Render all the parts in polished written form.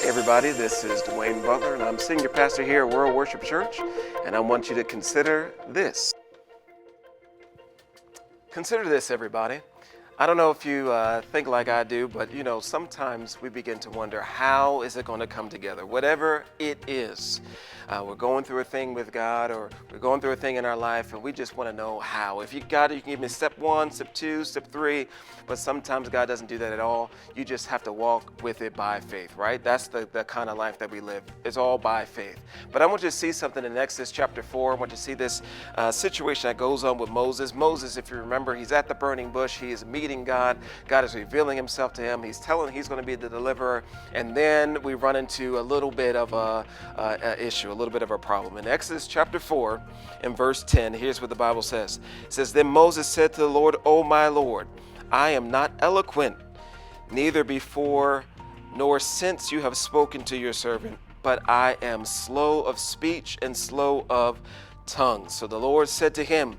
Hey everybody, this is Duane Butler, and I'm senior pastor here at World Worship Church, and I want you to consider this. Consider this, everybody. I don't know if you think like I do, but sometimes we begin to wonder, how is it going to come together? Whatever it is. We're going through a thing with God, or we're going through a thing in our life, and we just want to know how. If you got it, you can give me step 1, step 2, step 3, but sometimes God doesn't do that at all. You just have to walk with it by faith, right? That's the kind of life that we live. It's all by faith. But I want you to see something in Exodus chapter 4. I want you to see this situation that goes on with Moses. Moses, if you remember, he's at the burning bush. He is meeting God. God is revealing himself to him. He's telling him he's going to be the deliverer. And then we run into a little bit of a issue, a little bit of a problem. In Exodus chapter 4, in verse 10, here's what the Bible says. It says, "Then Moses said to the Lord, O my Lord, I am not eloquent, neither before nor since you have spoken to your servant, but I am slow of speech and slow of tongue." So the Lord said to him,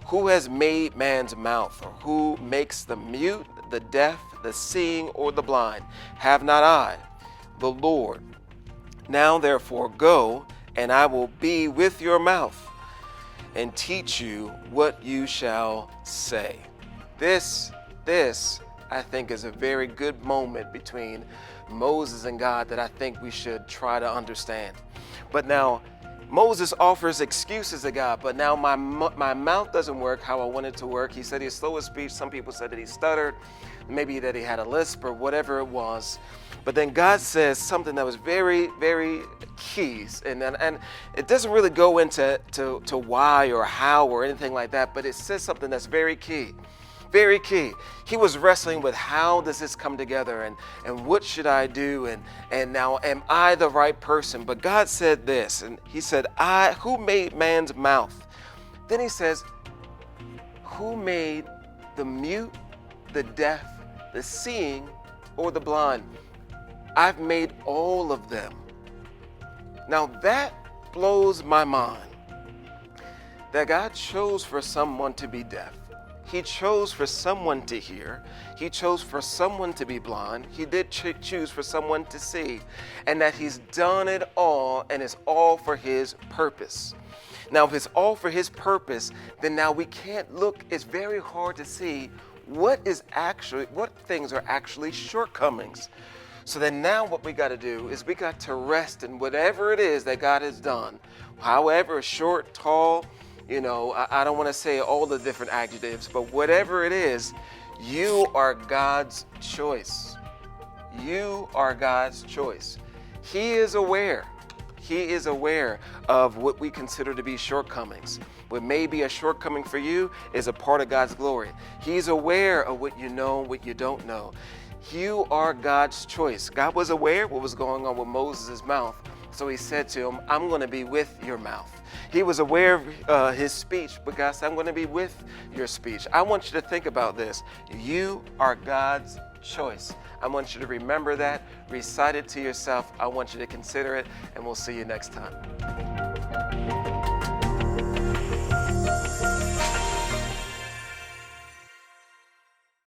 "Who has made man's mouth, or who makes the mute, the deaf, the seeing, or the blind? Have not I, the Lord? Now therefore go, and I will be with your mouth, and teach you what you shall say." This, I think, is a very good moment between Moses and God that I think we should try to understand. But now, Moses offers excuses to God, but now my mouth doesn't work how I want it to work. He said he's slow of speech. Some people said that he stuttered, maybe that he had a lisp or whatever it was. But then God says something that was very, very key, and it doesn't really go into why or how or anything like that, but it says something that's very key. Very key. He was wrestling with, how does this come together, and what should I do, and now am I the right person? But God said this, and he said, who made man's mouth? Then he says, who made the mute, the deaf, the seeing, or the blind? I've made all of them. Now that blows my mind, that God chose for someone to be deaf. He chose for someone to hear. He chose for someone to be blind. He did choose for someone to see. And that he's done it all, and it's all for his purpose. Now, if it's all for his purpose, then now we can't look. It's very hard to see what things are actually shortcomings. So then now what we got to do is we got to rest in whatever it is that God has done. However short, tall, I don't want to say all the different adjectives, but whatever it is, you are God's choice. You are God's choice. He is aware. He is aware of what we consider to be shortcomings. What may be a shortcoming for you is a part of God's glory. He's aware of what you know, what you don't know. You are God's choice. God was aware what was going on with Moses' mouth. So he said to him, I'm going to be with your mouth. He was aware of his speech, but God said, I'm going to be with your speech. I want you to think about this. You are God's choice. I want you to remember that, recite it to yourself. I want you to consider it, and we'll see you next time.